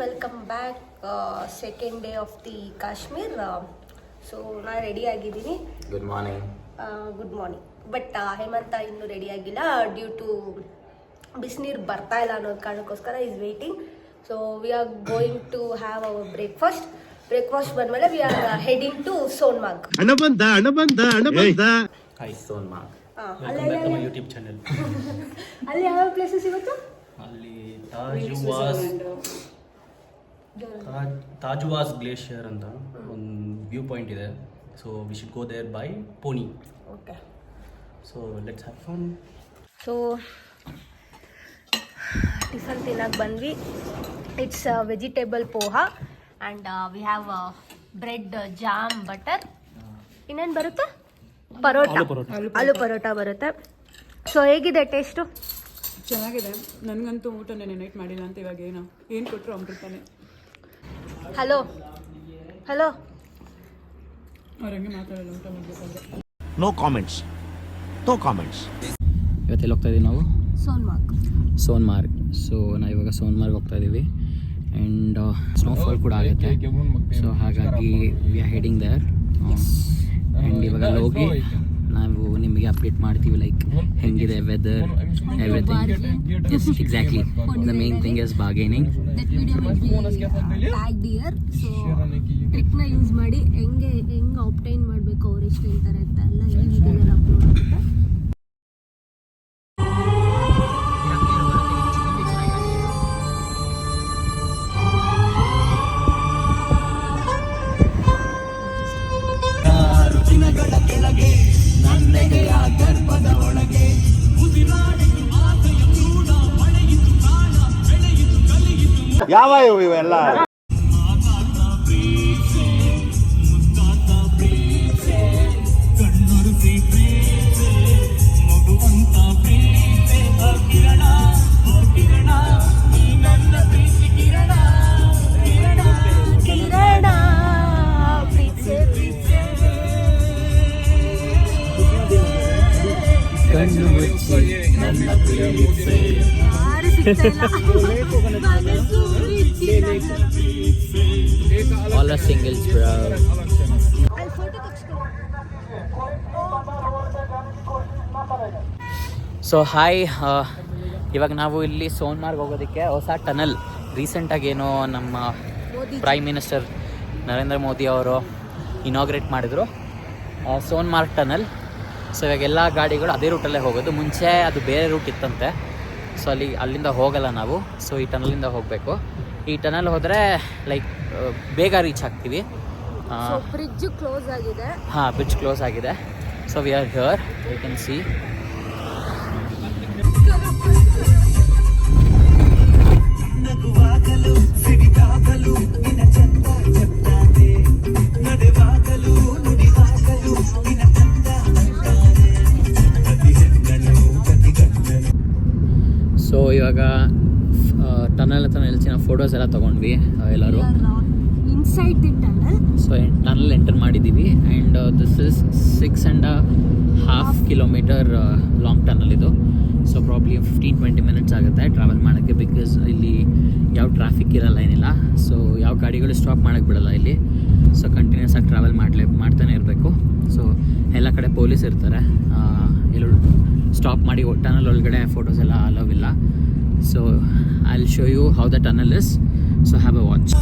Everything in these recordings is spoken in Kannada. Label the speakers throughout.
Speaker 1: Welcome back. Second day of the Kashmir. So ನಾನು ರೆಡಿ ಆಗಿದ್ದೀನಿ.
Speaker 2: Good morning.
Speaker 1: Good morning. But Hemanth ಇನ್ನೂ ರೆಡಿ ಆಗಿಲ್ಲ ಡ್ಯೂ ಟು ಬಿಸಿನೀರು ಬರ್ತಾ ಇಲ್ಲ ಅನ್ನೋದು ಕಾರಣಕ್ಕೋಸ್ಕರ is waiting. So we are going to have our breakfast ಬಂದಮೇಲೆ we are heading to Sonmarg.
Speaker 2: Hi Sonmarg.
Speaker 3: YouTube channel.
Speaker 1: ಅಲ್ಲಿ ಯಾವ ಪ್ಲೇಸಸ್ ಇವತ್ತು?
Speaker 3: ಅಲ್ಲಿ ತಾಜುವಾಸ್ ಗ್ಲೇಷಿಯರ್ ಅಂತ ಒಂದು ವ್ಯೂ ಪಾಯಿಂಟ್ ಇದೆ. So we should go there by pony.
Speaker 1: Okay,
Speaker 3: so let's have fun.
Speaker 1: So tiffin ತಿನ್ನಕ್ಕೆ ಬಂದ್ವಿ. It's vegetable poha and we have bread, jam, butter. ಇನ್ನೇನು ಬರುತ್ತೆ? ಆಲೂ ಪರೋಟ ಬರುತ್ತೆ. ಸೊ ಹೇಗಿದೆ ಟೇಸ್ಟು?
Speaker 4: ಚೆನ್ನಾಗಿದೆ. ನನಗಂತೂ ಊಟ ನೆನೈಟ್ ಮಾಡಿಲ್ಲ ಅಂತ ಇವಾಗ ಏನು ಕೊಟ್ಟರು ಅಮೃತನೇ.
Speaker 1: ಹಲೋ
Speaker 4: ಅವ್ರಂಗೆ ಮಾತಾಡಲ್ಲ ಊಟ ಮಾಡಬೇಕಾದ್ರೆ.
Speaker 5: No comments.
Speaker 3: ಇವತ್ತೆಲ್ಲಿ ಹೋಗ್ತಾ ಇದ್ದೀವಿ ನಾವು?
Speaker 1: ಸೋನ್ಮಾರ್ಗ್.
Speaker 3: ಸೊ ನಾವು ಇವಾಗ ಸೋನ್ಮಾರ್ಗ್ ಹೋಗ್ತಾ ಇದ್ದೀವಿ ಆ್ಯಂಡ್ ಸ್ನೋಫಾಲ್ ಕೂಡ ಆಗುತ್ತೆ. ಸೊ ಹಾಗಾಗಿ we are heading there and ಇವಾಗ ಹೋಗಿ ನಾವು ನಿಮಗೆ ಅಪ್ಡೇಟ್ ಮಾಡ್ತೀವಿ, ಲೈಕ್ ಹೆಂಗಿದೆ weather, everything. Yes, exactly. The main thing is bargaining.
Speaker 1: So ಟ್ರಿಕ್ನ ಯೂಸ್ ಮಾಡಿ ಹೆಂಗೆ ಆಪ್ಟೈನ್ ಮಾಡಬೇಕು, ಅವ್ರು ಎಷ್ಟು ಹೇಳ್ತಾರೆ ಅಂತ ಎಲ್ಲ ಈ ವಿಡಿಯೋದಲ್ಲಿ ಅಪ್ಲೋಡ್ ಆಗುತ್ತೆ.
Speaker 5: ಯಾವ ಇವೆಲ್ಲ?
Speaker 3: All are singles, bro. So hi, ಇವಾಗ ನಾವು ಇಲ್ಲಿ ಸೋನ್ಮಾರ್ಗ್ ಹೋಗೋದಕ್ಕೆ ಹೊಸ ಟನಲ್ ರೀಸೆಂಟಾಗಿ ಏನೋ ನಮ್ಮ ಪ್ರೈಮ್ ಮಿನಿಸ್ಟರ್ ನರೇಂದ್ರ ಮೋದಿ ಅವರು ಇನಾಗ್ರೇಟ್ ಮಾಡಿದರು, ಸೋನ್ಮಾರ್ಗ್ ಟನಲ್. ಸೊ ಇವಾಗ ಎಲ್ಲ ಗಾಡಿಗಳು ಅದೇ ರೂಟಲ್ಲೇ ಹೋಗೋದು. ಮುಂಚೆ ಅದು ಬೇರೆ ರೂಟ್ ಇತ್ತಂತೆ, ಸೊ ಅಲ್ಲಿಂದ ಹೋಗಲ್ಲ ನಾವು. ಸೊ ಈ ಟನಲಿಂದ ಹೋಗಬೇಕು. ಈ ಟನಲ್ ಹೋದರೆ ಲೈಕ್ ಬೇಗ ರೀಚ್ ಆಗ್ತೀವಿ.
Speaker 1: ಬ್ರಿಡ್ಜ್ ಕ್ಲೋಸ್ ಆಗಿದೆ.
Speaker 3: ಹಾಂ, ಬ್ರಿಡ್ಜ್ ಕ್ಲೋಸ್ ಆಗಿದೆ. So we are here, you can see. So ಇವಾಗ ಟನಲ್ ಹತ್ರ ನಿಲ್ಸಿ ನಾವು ಫೋಟೋಸ್ ಎಲ್ಲ ತೊಗೊಂಡ್ವಿ ಎಲ್ಲರೂ.
Speaker 1: Inside the tunnel.
Speaker 3: So tunnel enter ಮಾಡಿದ್ದೀವಿ and this is 6.5 kilometre long tunnel ಇದು. ಸೊ ಪ್ರಾಬ್ಲಿ 15-20 ಮಿನಿಟ್ಸ್ ಆಗುತ್ತೆ ಟ್ರಾವೆಲ್ ಮಾಡೋಕ್ಕೆ, ಬಿಕಾಸ್ ಇಲ್ಲಿ ಯಾವ ಟ್ರಾಫಿಕ್ ಇರಲ್ಲ, ಏನಿಲ್ಲ. ಸೊ ಯಾವ ಗಾಡಿಗಳು ಸ್ಟಾಪ್ ಮಾಡೋಕ್ಕೆ ಬಿಡಲ್ಲ ಇಲ್ಲಿ. ಸೊ ಕಂಟಿನ್ಯೂಸ್ ಆಗಿ ಟ್ರಾವೆಲ್ ಮಾಡ್ತಾನೆ ಇರಬೇಕು. ಸೊ ಎಲ್ಲ ಕಡೆ ಪೊಲೀಸ್ ಇರ್ತಾರೆ, ಎಲ್ಲೂ ಸ್ಟಾಪ್ ಮಾಡಿ ಟನಲ್ ಒಳಗಡೆ ಫೋಟೋಸ್ ಎಲ್ಲ ಅಲೋವ್ ಇಲ್ಲ. So I will show you how the tunnel is. So have a watch.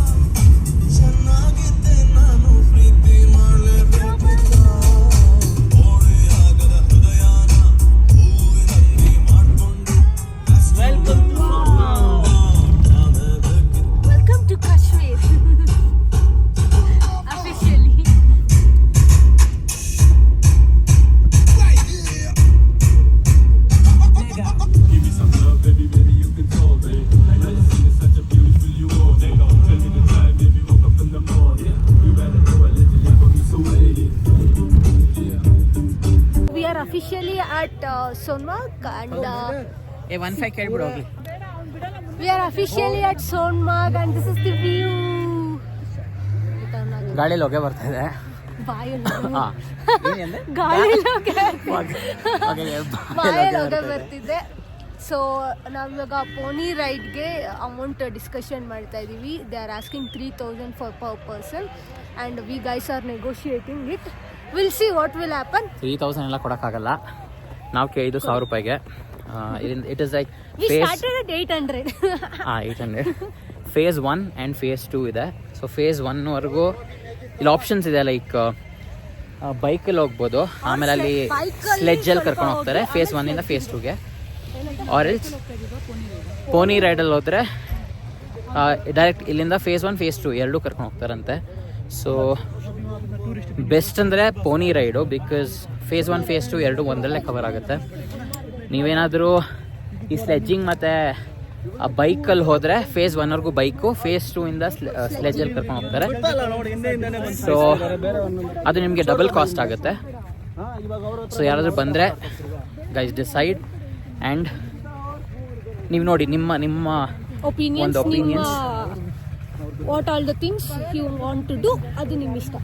Speaker 1: Officially at Sonmarg and
Speaker 3: one fact ಹೇಳ್ಬಿಡು ಹೋಗ್ಲಿ.
Speaker 1: We are officially at Sonmarg and this is the view.
Speaker 3: ಗಾಳಿಯಲ್ಲಿ ಹೊಗೆ ಬರ್ತಾ ಇದೆ.
Speaker 1: ಗಾಳಿಯಲ್ಲಿ ಹೊಗೆ ಬರ್ತಿದೆ. ಸೊ ನಾವಿವಾಗ ಪೋನಿ ರೈಡ್ಗೆ ಅಮೌಂಟ್ ಡಿಸ್ಕಷನ್ ಮಾಡ್ತಾ ಇದ್ದೀವಿ. They are asking 3,000 for per person and we guys are negotiating it. Will see what will happen.
Speaker 3: 3,000 ಎಲ್ಲ ಕೊಡೋಕ್ಕಾಗಲ್ಲ. ನಾವು ಕೇಳಿದ್ದು 1,000 ರೂಪಾಯಿಗೆ. It is like
Speaker 1: we started at 800.
Speaker 3: 800. Phase 1 and phase 2 ಇದೆ. ಸೊ ಫೇಸ್ 1ವರೆಗೂ ಇಲ್ಲಿ ಆಪ್ಷನ್ಸ್ ಇದೆ, ಲೈಕ್ ಬೈಕಲ್ಲಿ ಹೋಗ್ಬೋದು, ಆಮೇಲೆ ಅಲ್ಲಿ ಸ್ಲೆಡ್ಜಲ್ಲಿ ಕರ್ಕೊಂಡು ಹೋಗ್ತಾರೆ ಫೇಸ್ 1ಇಂದ ಫೇಸ್ 2ಗೆ. ಆರ್ ಎಲ್ಸ್ ಪೋನಿ ರೈಡಲ್ಲಿ ಹೋದರೆ ಡೈರೆಕ್ಟ್ ಇಲ್ಲಿಂದ ಫೇಸ್ 1 ಫೇಸ್ 2 ಎರಡೂ ಕರ್ಕೊಂಡು ಹೋಗ್ತಾರಂತೆ. ಸೊ ಬೆಸ್ಟ್ ಅಂದರೆ pony ride, because phase 1 phase 2 ಎರಡು ಒಂದರಲ್ಲೇ ಕವರ್ ಆಗುತ್ತೆ. ನೀವೇನಾದರೂ ಈ ಸ್ಲೆಡ್ಜಿಂಗ್ ಮತ್ತು ಆ ಬೈಕಲ್ಲಿ ಹೋದರೆ ಫೇಸ್ 1ವರೆಗೂ ಬೈಕು, ಫೇಸ್ 2ಇಂದ ಸ್ಲೆಡ್ಜಲ್ಲಿ ಕರ್ಕೊಂಡು ಹೋಗ್ತಾರೆ. ಸೊ ಅದು ನಿಮಗೆ ಡಬಲ್ ಕಾಸ್ಟ್ ಆಗುತ್ತೆ. ಸೊ ಯಾರಾದರೂ ಬಂದರೆ ಗೈಸ್ ಡಿಸೈಡ್ ಆ್ಯಂಡ್ ನೀವು ನೋಡಿ ನಿಮ್ಮ
Speaker 1: opinions,
Speaker 3: opinions.
Speaker 1: What all the things you want to do, ಅದು ನಿಮ್ಮ ಇಷ್ಟ.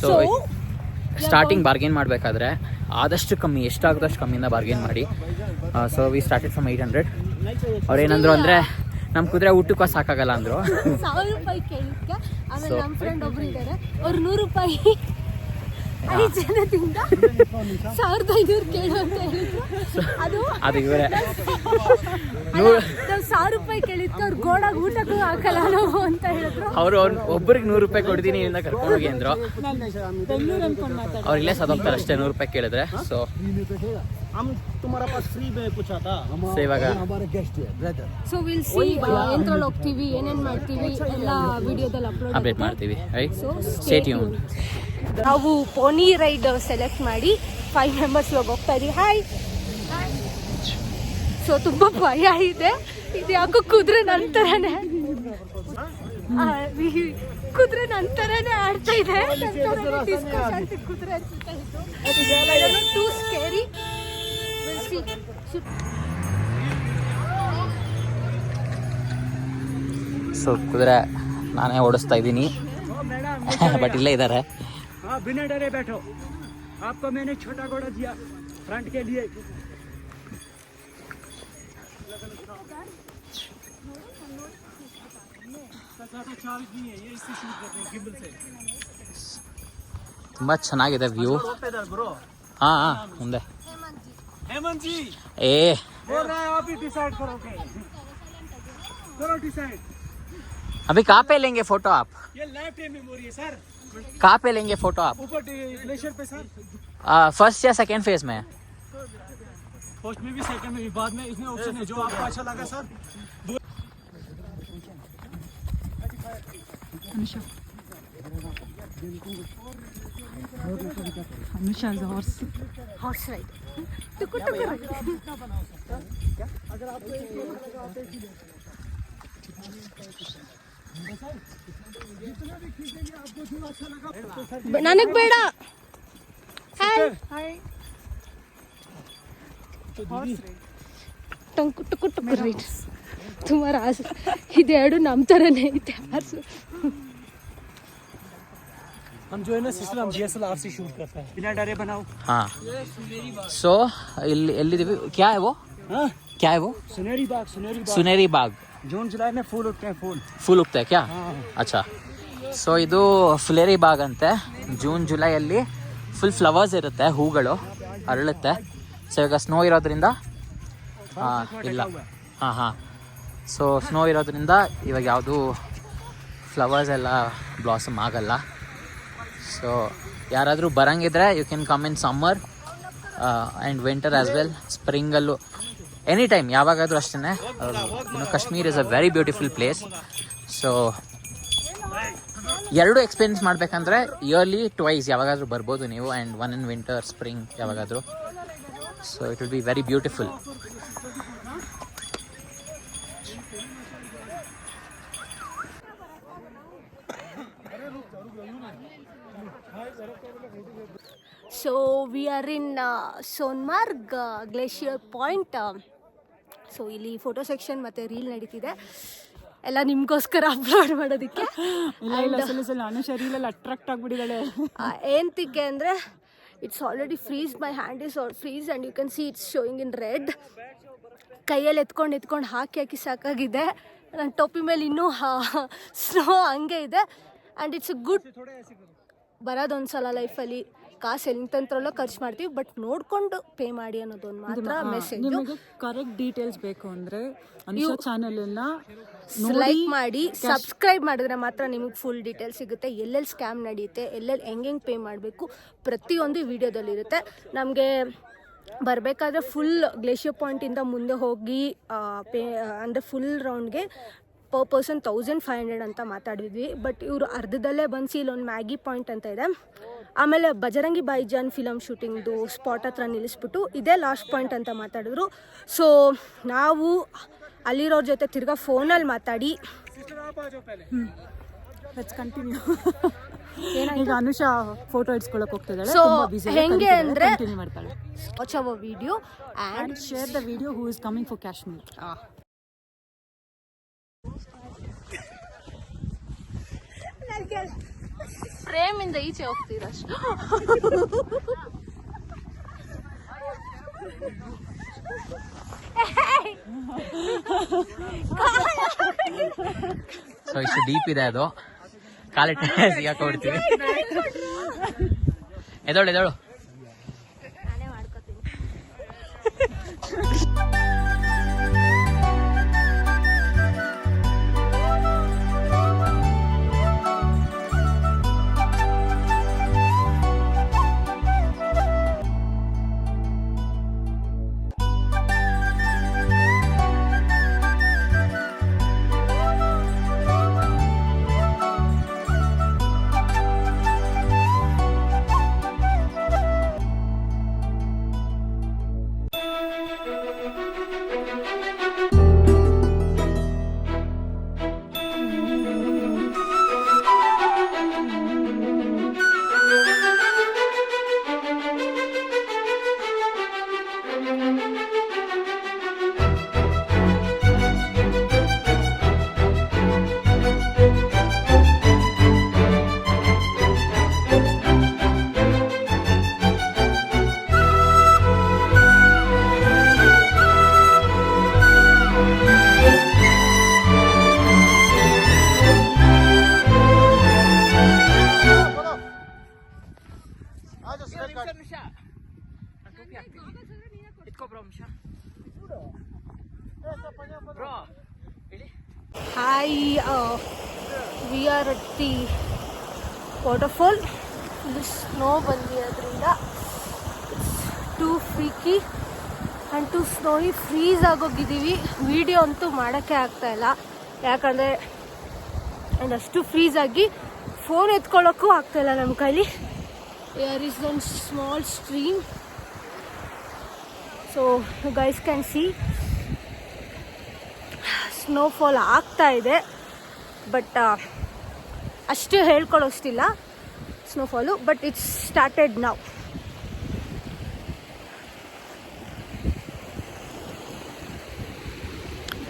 Speaker 3: ಸೊ ಸ್ಟಾರ್ಟಿಂಗ್ ಬಾರ್ಗೇನ್ ಮಾಡಬೇಕಾದ್ರೆ ಆದಷ್ಟು ಕಮ್ಮಿ, ಎಷ್ಟಾಗುತ್ತೋ ಅಷ್ಟು ಕಮ್ಮಿಯಿಂದ ಬಾರ್ಗೇನ್ ಮಾಡಿ. So we started from 800. ಅವ್ರು ಏನಂದ್ರು ಅಂದರೆ ನಮ್ಮ ಕುದುರೆ ಊಟಕ್ಕೂ ಸಾಕಾಗಲ್ಲ ಅಂದರು.
Speaker 1: 1,000 ರೂಪಾಯಿ ಕೇಳಿದ್ಕೆ ಆಮೇಲೆ ನಮ್ಮ ಫ್ರೆಂಡ್ ಒಬ್ರು ಇದ್ದಾರೆ, ಅವ್ರು 100 ರೂಪಾಯಿ 5 ಜನದಿಂದ 1,500 ಕೇಳು ಅಂತ ಹೇಳಿದ್ರು.
Speaker 3: ಅದು ಇವರೇ
Speaker 1: 1,000 ರೂಪಾಯಿ ಕೇಳಿದ್ಕೆ ಅವ್ರು ಗೋಡಾಗ ಊಟಕ್ಕೂ ಹಾಕಲ್ಲ ನಾವು ಅಂತ ಹೇಳಿದ್ರು.
Speaker 3: ಅವರು ಒಬ್ಬರಿಗೆ 100 ರೂಪಾಯಿ ಕೊಡ್ತೀನಿ ಇಲ್ಲಿಂದ ಕರ್ಕೊಂಡೋಗಿ ಅಂದರು.
Speaker 4: ಬೆಂಗಳೂರು ಅನ್ಕೊಂಡು ಮಾತಾಡ.
Speaker 3: ಅವ್ರು ಇಲ್ಲೇ ಸದೋಗ್ತಾರೆ ಅಷ್ಟೇ 100 ರೂಪಾಯಿ ಕೇಳಿದ್ರೆ. ಸೊ ಇವಾಗ
Speaker 1: ಸೊ ವಿಲ್ ಸಿ ಎಂತ್ರಲ್ಲಿ ಹೋಗ್ತೀವಿ, ಏನೇನು ಮಾಡ್ತೀವಿ ಎಲ್ಲ ವಿಡಿಯೋದಲ್ಲಿ
Speaker 3: ಅಪ್ಡೇಟ್ ಮಾಡ್ತೀವಿ. Right,
Speaker 1: so
Speaker 3: stay tuned.
Speaker 1: ನಾವು ಪೋನಿ ರೈಡ್ ಸೆಲೆಕ್ಟ್ ಮಾಡಿ 5 ಮೆಂಬರ್ಸ್ ಹೋಗ್ತಾ ಇದೀವಿ. ಹಾಯ್. ಸೊ ತುಂಬ ಭಯ ಇದೆ. ಇದು ಯಾಕೋ ಕುದುರೆ ನಂತರನೇ ಆಡ್ತಾ ಇದೆ. ಕುದುರೆ ಅನ್ಸುತ್ತಾ ಇತ್ತು. Two scary.
Speaker 3: ಸೊ ಕುದುರೆ ನಾನೇ ಓಡಿಸ್ತಾ ಇದ್ದೀನಿ, ಬಟ್ ಇಲ್ಲೇ ಇದ್ದಾರೆ.
Speaker 6: बिना डरे बैठो, आपको मैंने छोटा घोड़ा दिया फ्रंट के लिए.
Speaker 3: ತುಂಬ ಚೆನ್ನಾಗಿದೆ ವ್ಯೂ. ಹಾಂ ಮುಂದೆ
Speaker 6: हेमंत जी
Speaker 3: ಏ
Speaker 6: बोल रहा है, आप ही डिसाइड करोगे. करो डिसाइड.
Speaker 3: अभी कहाँ पे लेंगे फोटो आप?
Speaker 6: ये लाइफ टाइम मेमोरी है सर.
Speaker 3: कहाँ पे लेंगे फोटो आप?
Speaker 6: ऊपर ग्लेशियर पे सर.
Speaker 3: फर्स्ट या सेकेंड फेज में?
Speaker 6: फर्स्ट में भी सेकंड में भी, बाद में इसमें ऑप्शन है जो आपको अच्छा लगा sir.
Speaker 4: Anusha is a horse.
Speaker 1: Horse ride. ನನಗೆ ಬೇಡ. ಹಾಯ್. ಟಂಕು ಟುಕು ಟುಕು ರೈಟ್. ತುಂಬ ರಾಸು ಇದೆರಡು ನಮ್ಮ ಥರನೇ ಐತೆ ಹಾರ್ಸು.
Speaker 6: हम जो है ना सिस्टम हम DSLR से शूट करते हैं. बिना डरे बनाओ.
Speaker 3: हाँ. सो ಎಲ್ಲಿದ್ದೀವಿ? क्या है वो? क्या है वो?
Speaker 6: सुनहरी बाग. सुनहरी बाग.
Speaker 3: सुनहरी बाग.
Speaker 6: जून जुलाई में फूल उगते हैं.
Speaker 3: ಫುಲ್ ಉಗ್ತಾ ಕ್ಯಾ? ಅಚ್ಚಾ. ಸೊ ಇದು ಫುಲೇರಿ ಬಾಗ್ ಅಂತೆ. ಜೂನ್ ಜುಲೈಯಲ್ಲಿ ಫುಲ್ ಫ್ಲವರ್ಸ್ ಇರುತ್ತೆ, ಹೂಗಳು ಅರಳುತ್ತೆ. ಸೊ ಇವಾಗ ಸ್ನೋ ಇರೋದ್ರಿಂದ ಇಲ್ಲ. ಹಾಂ. ಸೊ ಸ್ನೋ ಇರೋದ್ರಿಂದ ಇವಾಗ ಯಾವುದು ಫ್ಲವರ್ಸ್ ಎಲ್ಲ ಬ್ಲಾಸಮ್ ಆಗಲ್ಲ. ಸೊ ಯಾರಾದರೂ ಬರಂಗಿದ್ರೆ you can come in summer and winter as well. ಸ್ಪ್ರಿಂಗಲ್ಲೂ ಎನಿ ಟೈಮ್ ಯಾವಾಗಾದರೂ ಅಷ್ಟೇ. Kashmir is a very beautiful place. So ಎರಡು ಎಕ್ಸ್ಪೀರಿಯನ್ಸ್ ಮಾಡಬೇಕಂದ್ರೆ ಇಯರ್ಲಿ ಟ್ವೈಸ್ ಯಾವಾಗಾದರೂ ಬರ್ಬೋದು ನೀವು, and one in winter, spring ಯಾವಾಗಾದರೂ. So it will be very beautiful.
Speaker 1: So we are in Sonmarg glacier point. So ಇಲ್ಲಿ ಫೋಟೋ ಸೆಕ್ಷನ್ ಮತ್ತು ರೀಲ್ ನಡೀತಿದೆ, ಎಲ್ಲ ನಿಮಗೋಸ್ಕರ ಅಪ್ಲೋಡ್ ಮಾಡೋದಕ್ಕೆ.
Speaker 4: ಇಲ್ಲ ಅನುಷಾ ರೀಲಲ್ಲಿ ಅಟ್ರಾಕ್ಟ್ ಆಗಿಬಿಟ್ಟಿದ್ದಾಳೆ.
Speaker 1: ಏನಕ್ಕೆ ಅಂದರೆ it's already freeze, my hand is all freeze and you can see it's showing in red. ಕೈಯಲ್ಲಿ ಎತ್ಕೊಂಡು ಹಾಕಿ ಸಾಕಾಗಿದೆ. ನನ್ನ ಟೋಪಿ ಮೇಲೆ ಇನ್ನೂ ಸ್ನೋ ಹಂಗೆ ಇದೆ. And it's good. ಬರೋದೊಂದು ಸಲ ಲೈಫಲ್ಲಿ ಕಾಸು ಎಂತೆಂಥರಲ್ಲೋ ಖರ್ಚು ಮಾಡ್ತೀವಿ, ಬಟ್ ನೋಡ್ಕೊಂಡು ಪೇ ಮಾಡಿ ಅನ್ನೋದೊಂದು ಮಾತ್ರ ಮೆಸೇಜ್.
Speaker 4: ನಿಮಗೆ ಕರೆಕ್ಟ್ ಡೀಟೇಲ್ಸ್ ಬೇಕು ಅಂದರೆ ಅನುಷಾ ಚಾನಲನ್ನು
Speaker 1: ಲೈಕ್ ಮಾಡಿ, ಸಬ್ಸ್ಕ್ರೈಬ್ ಮಾಡಿದ್ರೆ ಮಾತ್ರ ನಿಮಗೆ ಫುಲ್ ಡೀಟೇಲ್ಸ್ ಸಿಗುತ್ತೆ. ಎಲ್ಲೆಲ್ಲಿ ಸ್ಕ್ಯಾಮ್ ನಡೆಯುತ್ತೆ, ಎಲ್ಲೆಲ್ಲಿ ಹೆಂಗೆ ಪೇ ಮಾಡಬೇಕು, ಪ್ರತಿಯೊಂದು ವಿಡಿಯೋದಲ್ಲಿರುತ್ತೆ. ನಮಗೆ ಬರಬೇಕಾದ್ರೆ ಫುಲ್ ಗ್ಲೇಷಿಯರ್ ಪಾಯಿಂಟಿಂದ ಮುಂದೆ ಹೋಗಿ ಅಂದರೆ ಫುಲ್ ರೌಂಡ್ಗೆ ಪರ್ ಪರ್ಸನ್ 1500 ಅಂತ ಮಾತಾಡಿದ್ವಿ. ಬಟ್ ಇವರು ಅರ್ಧದಲ್ಲೇ ಬಂದು ಇಲ್ಲೊಂದು ಮ್ಯಾಗಿ ಪಾಯಿಂಟ್ ಅಂತ ಇದೆ, ಆಮೇಲೆ ಬಜರಂಗಿ ಭಾಯಿಜಾನ್ ಫಿಲಮ್ ಶೂಟಿಂಗ್ದು ಸ್ಪಾಟ್ ಹತ್ರ ನಿಲ್ಲಿಸ್ಬಿಟ್ಟು ಇದೇ ಲಾಸ್ಟ್ ಪಾಯಿಂಟ್ ಅಂತ ಮಾತಾಡಿದ್ರು. ಸೊ ನಾವು ಅಲ್ಲಿರೋರ ಜೊತೆ ತಿರ್ಗಾ ಫೋನಲ್ಲಿ ಮಾತಾಡಿ
Speaker 4: ಕಂಟಿನ್ಯೂ ಈಗ ಅನುಷಾ ಫೋಟೋ ಇಡ್ಸ್ಕೊಳಕ್ಕೆ ಹೋಗ್ತಿದ್ದಾಳೆ.
Speaker 1: ಸೊ ಹೆಂಗೆ ಅಂದರೆ
Speaker 4: ಮಾಡ್ತಾಳೆ.
Speaker 1: Watch our video
Speaker 4: and share the video who is coming for Kashmir.
Speaker 1: ಪ್ರೇಮಿಂದ ಈಚೆ ಹೋಗ್ತೀರಷ್ಟು.
Speaker 3: ಸೊ ಇಷ್ಟು ಡೀಪ್ ಇದೆ ಅದು, ಕಾಲಿಟ್ಟು ಸಿಗಾಕ ಹೊಡ್ತೀವಿ. ಎದೋಳು
Speaker 1: ನಾನೇ ಮಾಡ್ಕೋತೀನಿ. Hi, we are at the waterfall. Full snow ಬಂದಿರೋದ್ರಿಂದ too freaky and too snowy, freeze ಆಗೋಗಿದ್ದೀವಿ. ವಿಡಿಯೋ ಅಂತೂ ಮಾಡೋಕ್ಕೆ ಆಗ್ತಾಯಿಲ್ಲ, ಯಾಕಂದರೆ ಅಷ್ಟು ಫ್ರೀಸ್ ಆಗಿ ಫೋನ್ ಎತ್ಕೊಳ್ಳೋಕ್ಕೂ ಆಗ್ತಾಯಿಲ್ಲ ನಮ್ಮ ಕೈಲಿ. There is one small stream, so you guys can see snowfall ಆಗ್ತಾ ಇದೆ. ಬಟ್ ಅಷ್ಟು ಹೇಳ್ಕೊಳ್ಳೋಷ್ಟಿಲ್ಲ snowfall, but it's started now.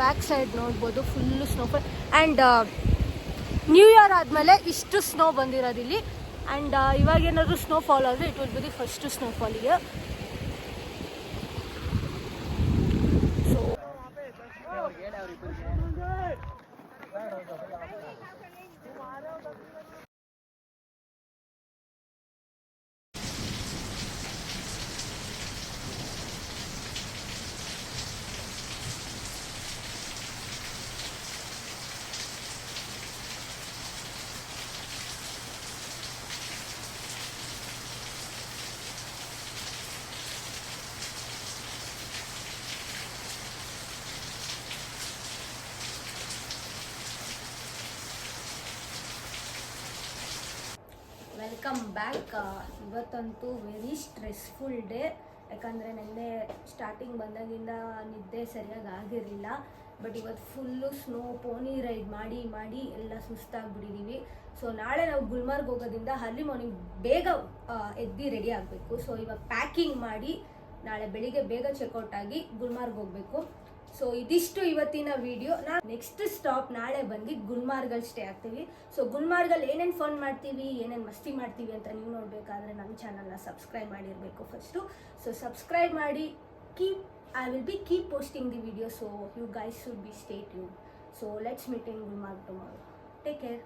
Speaker 1: Back side ನೋಡ್ಬೋದು full snowfall. And new year ಆದಮೇಲೆ ಇಷ್ಟು ಸ್ನೋ ಬಂದಿರೋದಿಲ್ಲಿ. ಆ್ಯಂಡ್ ಇವಾಗ ಏನಾದರೂ ಸ್ನೋಫಾಲ್ ಆದರೆ it will be the first ಸ್ನೋಫಾಲಿಗೆ. Welcome back. ಇವತ್ತಂತೂ ವೆರಿ ಸ್ಟ್ರೆಸ್ಫುಲ್ ಡೇ, ಯಾಕಂದರೆ ನೆನ್ನೆ ಸ್ಟಾರ್ಟಿಂಗ್ ಬಂದಾಗಿಂದ ನಿದ್ದೆ ಸರಿಯಾಗಿ ಆಗಿರಲಿಲ್ಲ. ಬಟ್ ಇವತ್ತು ಫುಲ್ಲು ಸ್ನೋ ಪೋನಿ ರೈಡ್ ಮಾಡಿ ಮಾಡಿ ಎಲ್ಲ ಸುಸ್ತಾಗ್ಬಿಟ್ಟಿದ್ದೀವಿ. ಸೊ ನಾಳೆ ನಾವು ಗುಲ್ಮಾರ್ಗ್ ಹೋಗೋದ್ರಿಂದ ಅರ್ಲಿ ಮಾರ್ನಿಂಗ್ ಬೇಗ ಎದ್ದು ರೆಡಿ ಆಗಬೇಕು. ಸೊ ಇವಾಗ ಪ್ಯಾಕಿಂಗ್ ಮಾಡಿ ನಾಳೆ ಬೆಳಿಗ್ಗೆ ಬೇಗ ಚೆಕ್ಔಟ್ ಆಗಿ ಗುಲ್ಮಾರ್ಗ್ ಹೋಗಬೇಕು. ಸೊ ಇದಿಷ್ಟು ಇವತ್ತಿನ ವಿಡಿಯೋ. ನೆಕ್ಸ್ಟ್ ಸ್ಟಾಪ್ ನಾಳೆ ಬಂದು ಗುಲ್ಮಾರ್ಗಲ್ಲಿ ಸ್ಟೇ ಆಗ್ತೀವಿ. ಸೊ ಗುಲ್ಮಾರ್ಗಲ್ಲಿ ಏನೇನು ಫನ್ ಮಾಡ್ತೀವಿ, ಏನೇನು ಮಸ್ತಿ ಮಾಡ್ತೀವಿ ಅಂತ ನೀವು ನೋಡಬೇಕಾದ್ರೆ ನಮ್ಮ ಚಾನಲ್ನ ಸಬ್ಸ್ಕ್ರೈಬ್ ಮಾಡಿರಬೇಕು ಫಸ್ಟು. ಸೊ ಸಬ್ಸ್ಕ್ರೈಬ್ ಮಾಡಿ, keep I will be keep posting the video, so you guys should be stay tuned. So let's meet in Gulmarg tomorrow. Take care.